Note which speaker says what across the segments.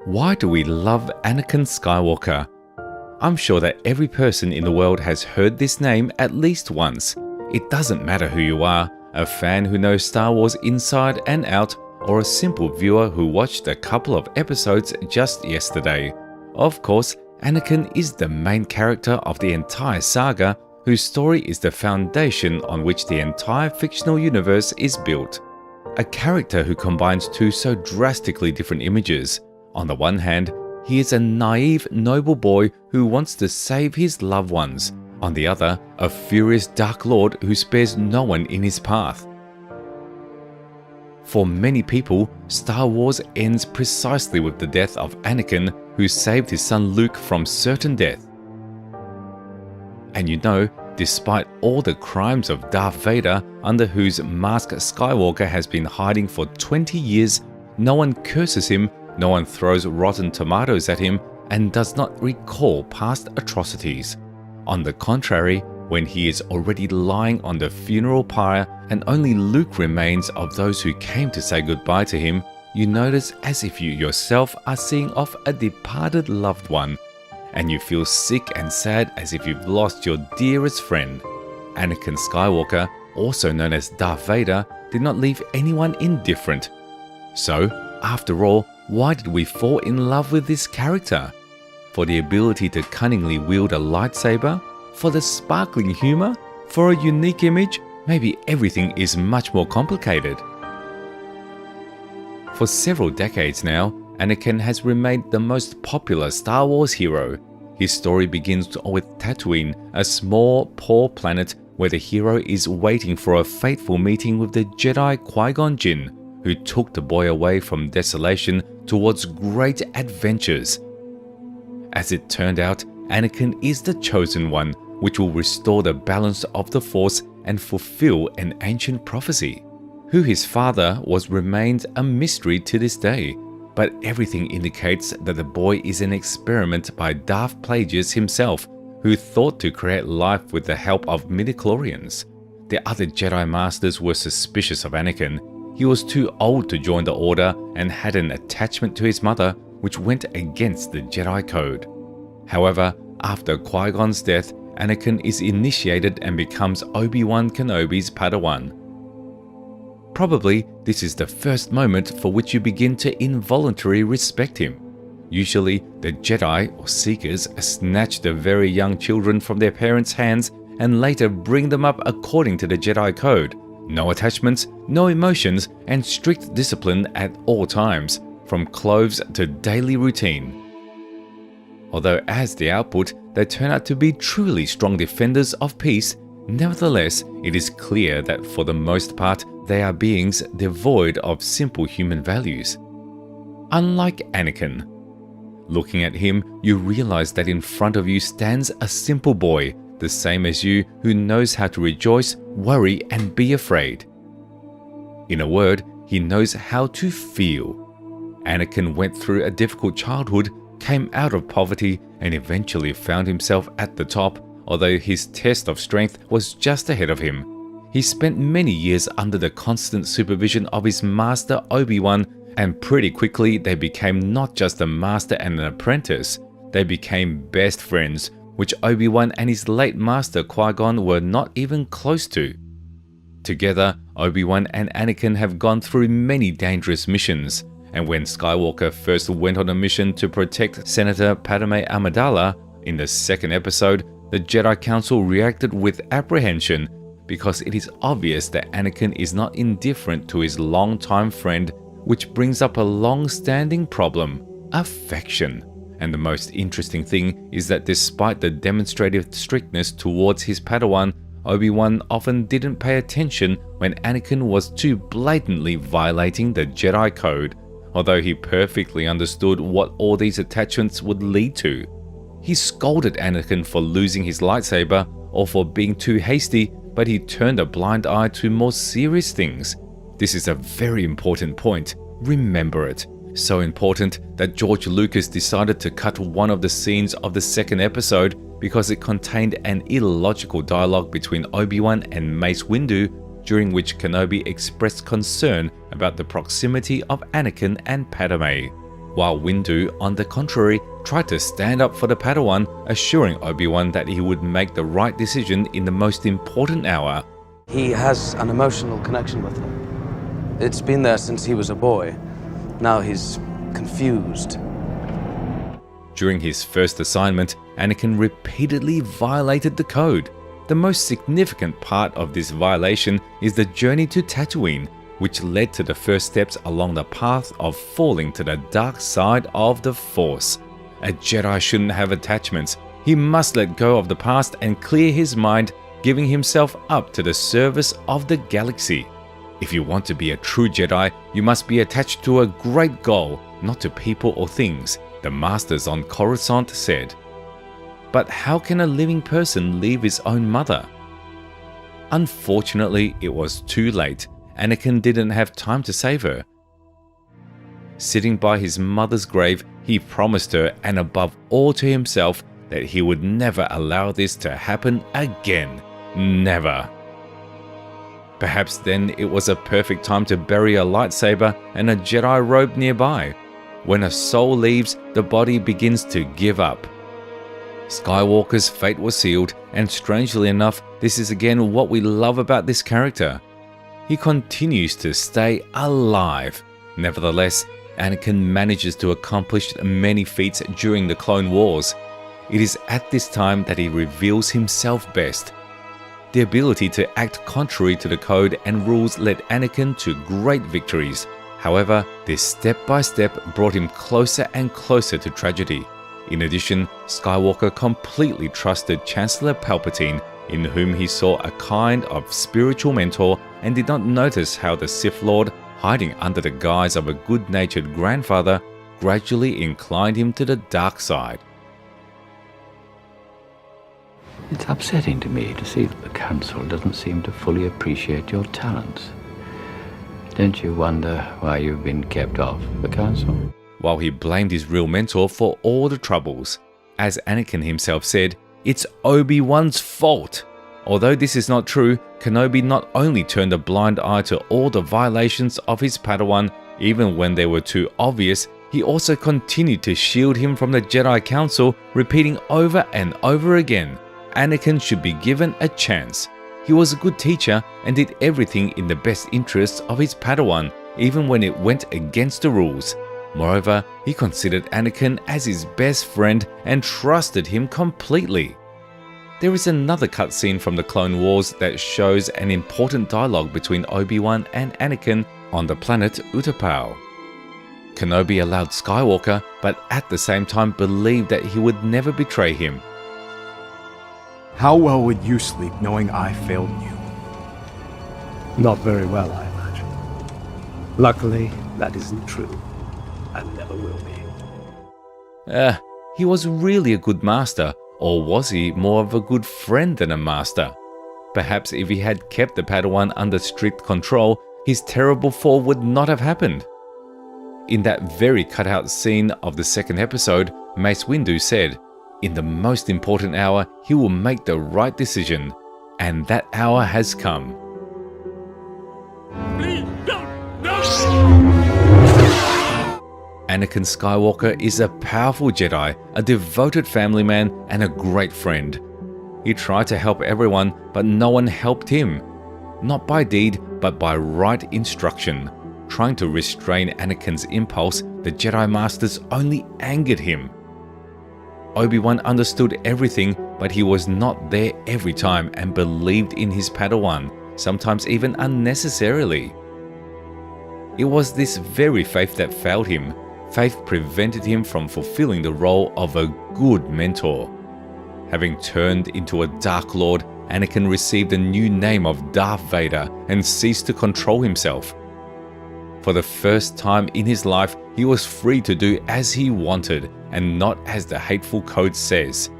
Speaker 1: Why do we love Anakin Skywalker? I'm sure that every person in the world has heard this name at least once. It doesn't matter who you are, a fan who knows Star Wars inside and out, or a simple viewer who watched a couple of episodes just yesterday. Of course, Anakin is the main character of the entire saga, whose story is the foundation on which the entire fictional universe is built. A character who combines two so drastically different images. On the one hand, he is a naive, noble boy who wants to save his loved ones. On the other, a furious Dark Lord who spares no one in his path. For many people, Star Wars ends precisely with the death of Anakin, who saved his son Luke from certain death. And you know, despite all the crimes of Darth Vader, under whose mask Skywalker has been hiding for 20 years, no one curses him, no one throws rotten tomatoes at him, and does not recall past atrocities. On the contrary, when he is already lying on the funeral pyre and only Luke remains of those who came to say goodbye to him, you notice as if you yourself are seeing off a departed loved one, and you feel sick and sad as if you've lost your dearest friend. Anakin Skywalker, also known as Darth Vader, did not leave anyone indifferent. So, after all, why did we fall in love with this character? For the ability to cunningly wield a lightsaber? For the sparkling humor? For a unique image? Maybe everything is much more complicated. For several decades now, Anakin has remained the most popular Star Wars hero. His story begins with Tatooine, a small, poor planet where the hero is waiting for a fateful meeting with the Jedi Qui-Gon Jinn, who took the boy away from desolation towards great adventures. As it turned out, Anakin is the chosen one, which will restore the balance of the Force and fulfill an ancient prophecy. Who his father was remains a mystery to this day, but everything indicates that the boy is an experiment by Darth Plagueis himself, who thought to create life with the help of midichlorians. The other Jedi Masters were suspicious of Anakin. He was too old to join the Order and had an attachment to his mother, which went against the Jedi Code. However, after Qui-Gon's death, Anakin is initiated and becomes Obi-Wan Kenobi's Padawan. Probably, this is the first moment for which you begin to involuntarily respect him. Usually, the Jedi or Seekers snatch the very young children from their parents' hands and later bring them up according to the Jedi Code. No attachments, no emotions, and strict discipline at all times, from clothes to daily routine. Although as the output, they turn out to be truly strong defenders of peace, nevertheless, it is clear that for the most part, they are beings devoid of simple human values. Unlike Anakin. Looking at him, you realize that in front of you stands a simple boy, the same as you, who knows how to rejoice, worry, and be afraid. In a word, he knows how to feel. Anakin went through a difficult childhood, came out of poverty, and eventually found himself at the top, although his test of strength was just ahead of him. He spent many years under the constant supervision of his master Obi-Wan, and pretty quickly they became not just a master and an apprentice, they became best friends, which Obi-Wan and his late master Qui-Gon were not even close to. Together, Obi-Wan and Anakin have gone through many dangerous missions, and when Skywalker first went on a mission to protect Senator Padme Amidala in the second episode, the Jedi Council reacted with apprehension because it is obvious that Anakin is not indifferent to his longtime friend, which brings up a long-standing problem: affection. And the most interesting thing is that despite the demonstrative strictness towards his Padawan, Obi-Wan often didn't pay attention when Anakin was too blatantly violating the Jedi Code, although he perfectly understood what all these attachments would lead to. He scolded Anakin for losing his lightsaber or for being too hasty, but he turned a blind eye to more serious things. This is a very important point. Remember it. So important that George Lucas decided to cut one of the scenes of the second episode because it contained an illogical dialogue between Obi-Wan and Mace Windu, during which Kenobi expressed concern about the proximity of Anakin and Padme. while Windu, on the contrary, tried to stand up for the Padawan, assuring Obi-Wan that he would make the right decision in the most important hour.
Speaker 2: He has an emotional connection with her. It's been there since he was a boy. Now he's confused.
Speaker 1: During his first assignment, Anakin repeatedly violated the code. The most significant part of this violation is the journey to Tatooine, which led to the first steps along the path of falling to the dark side of the Force. A Jedi shouldn't have attachments. He must let go of the past and clear his mind, giving himself up to the service of the galaxy. If you want to be a true Jedi, you must be attached to a great goal, not to people or things, the Masters on Coruscant said. But how can a living person leave his own mother? Unfortunately, it was too late. Anakin didn't have time to save her. Sitting by his mother's grave, he promised her, and above all to himself, that he would never allow this to happen again. Never. Perhaps then it was a perfect time to bury a lightsaber and a Jedi robe nearby. When a soul leaves, the body begins to give up. Skywalker's fate was sealed, and strangely enough, this is again what we love about this character. He continues to stay alive. Nevertheless, Anakin manages to accomplish many feats during the Clone Wars. It is at this time that he reveals himself best. The ability to act contrary to the code and rules led Anakin to great victories. However, this step-by-step brought him closer and closer to tragedy. In addition, Skywalker completely trusted Chancellor Palpatine, in whom he saw a kind of spiritual mentor, and did not notice how the Sith Lord, hiding under the guise of a good-natured grandfather, gradually inclined him to the dark side.
Speaker 3: It's upsetting to me to see that the Council doesn't seem to fully appreciate your talents. Don't you wonder why you've been kept off the Council?
Speaker 1: While he blamed his real mentor for all the troubles. As Anakin himself said, it's Obi-Wan's fault. Although this is not true, Kenobi not only turned a blind eye to all the violations of his Padawan, even when they were too obvious, he also continued to shield him from the Jedi Council, repeating over and over again, Anakin should be given a chance. He was a good teacher and did everything in the best interests of his Padawan, even when it went against the rules. Moreover, he considered Anakin as his best friend and trusted him completely. There is another cutscene from the Clone Wars that shows an important dialogue between Obi-Wan and Anakin on the planet Utapau. Kenobi allowed Skywalker, but at the same time believed that he would never betray him.
Speaker 4: How well would you sleep knowing I failed you?
Speaker 5: Not very well, I imagine. Luckily, that isn't true. And never will be.
Speaker 1: He was really a good master, or was he more of a good friend than a master? Perhaps if he had kept the Padawan under strict control, his terrible fall would not have happened. In that very cut-out scene of the second episode, Mace Windu said, "In the most important hour, he will make the right decision." And that hour has come.
Speaker 6: Please, don't! No!
Speaker 1: Anakin Skywalker is a powerful Jedi, a devoted family man, and a great friend. He tried to help everyone, but no one helped him. Not by deed, but by right instruction. Trying to restrain Anakin's impulse, the Jedi Masters only angered him. Obi-Wan understood everything, but he was not there every time and believed in his Padawan, sometimes even unnecessarily. It was this very faith that failed him. Faith prevented him from fulfilling the role of a good mentor. Having turned into a Dark Lord, Anakin received a new name of Darth Vader and ceased to control himself. For the first time in his life, he was free to do as he wanted and not as the hateful code says.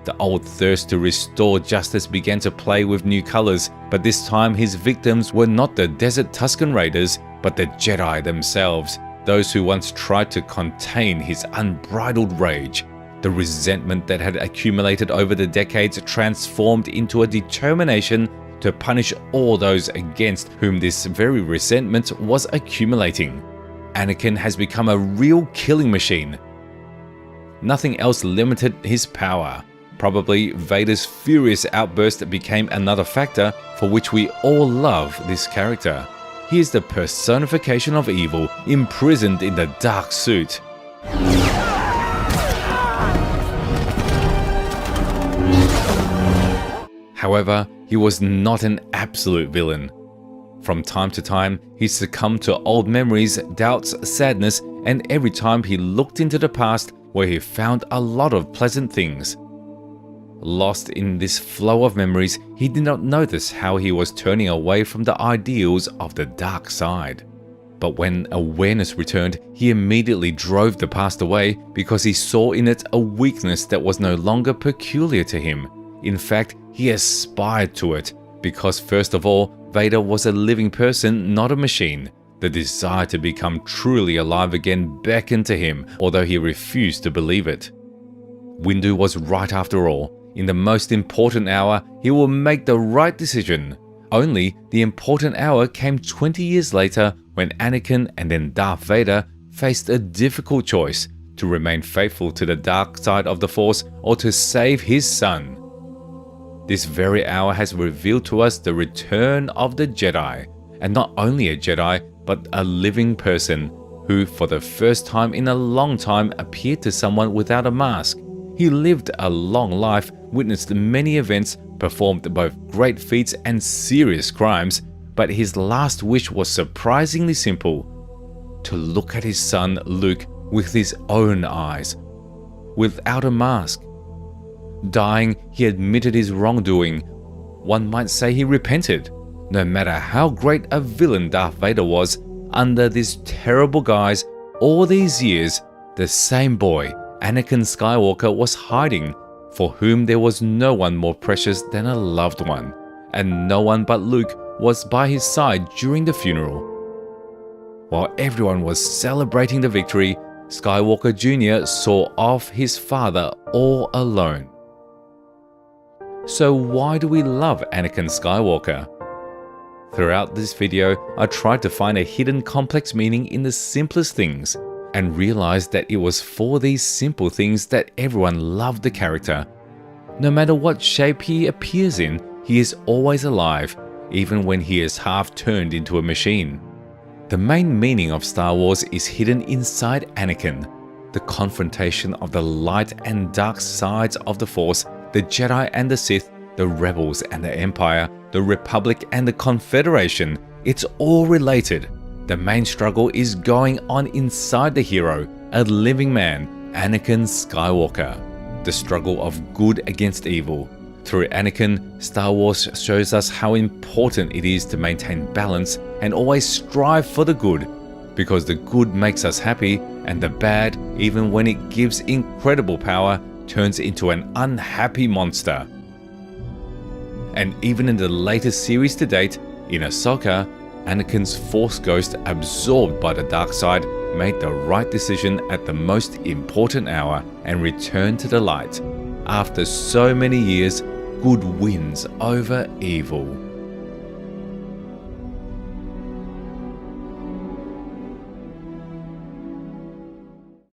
Speaker 1: The old thirst to restore justice began to play with new colors, but this time his victims were not the Desert Tusken Raiders, but the Jedi themselves, those who once tried to contain his unbridled rage. The resentment that had accumulated over the decades transformed into a determination to punish all those against whom this very resentment was accumulating. Anakin has become a real killing machine. Nothing else limited his power. Probably Vader's furious outburst became another factor for which we all love this character. He is the personification of evil, imprisoned in the dark suit. However, he was not an absolute villain. From time to time, he succumbed to old memories, doubts, sadness, and every time he looked into the past where he found a lot of pleasant things. Lost in this flow of memories, he did not notice how he was turning away from the ideals of the dark side. But when awareness returned, he immediately drove the past away because he saw in it a weakness that was no longer peculiar to him. In fact, he aspired to it because, first of all, Vader was a living person, not a machine. The desire to become truly alive again beckoned to him, although he refused to believe it. Windu was right after all. In the most important hour, he will make the right decision. Only the important hour came 20 years later when Anakin and then Darth Vader faced a difficult choice: to remain faithful to the dark side of the Force or to save his son. This very hour has revealed to us the return of the Jedi, and not only a Jedi, but a living person who, for the first time in a long time, appeared to someone without a mask. He lived a long life, witnessed many events, performed both great feats and serious crimes, but his last wish was surprisingly simple: to look at his son Luke with his own eyes, without a mask. Dying, he admitted his wrongdoing. One might say he repented. No matter how great a villain Darth Vader was, under this terrible guise, all these years, the same boy, Anakin Skywalker, was hiding, for whom there was no one more precious than a loved one, and no one but Luke was by his side during the funeral. While everyone was celebrating the victory, Skywalker Jr. saw off his father all alone. So why do we love Anakin Skywalker? Throughout this video, I tried to find a hidden complex meaning in the simplest things, and realized that it was for these simple things that everyone loved the character. No matter what shape he appears in, he is always alive, even when he is half turned into a machine. The main meaning of Star Wars is hidden inside Anakin. The confrontation of the light and dark sides of the Force, the Jedi and the Sith, the Rebels and the Empire, the Republic and the Confederation, it's all related. The main struggle is going on inside the hero, a living man, Anakin Skywalker. The struggle of good against evil. Through Anakin, Star Wars shows us how important it is to maintain balance and always strive for the good, because the good makes us happy, and the bad, even when it gives incredible power, turns into an unhappy monster. And even in the latest series to date, in Ahsoka, Anakin's Force ghost, absorbed by the dark side, made the right decision at the most important hour and returned to the light. After so many years, good wins over evil.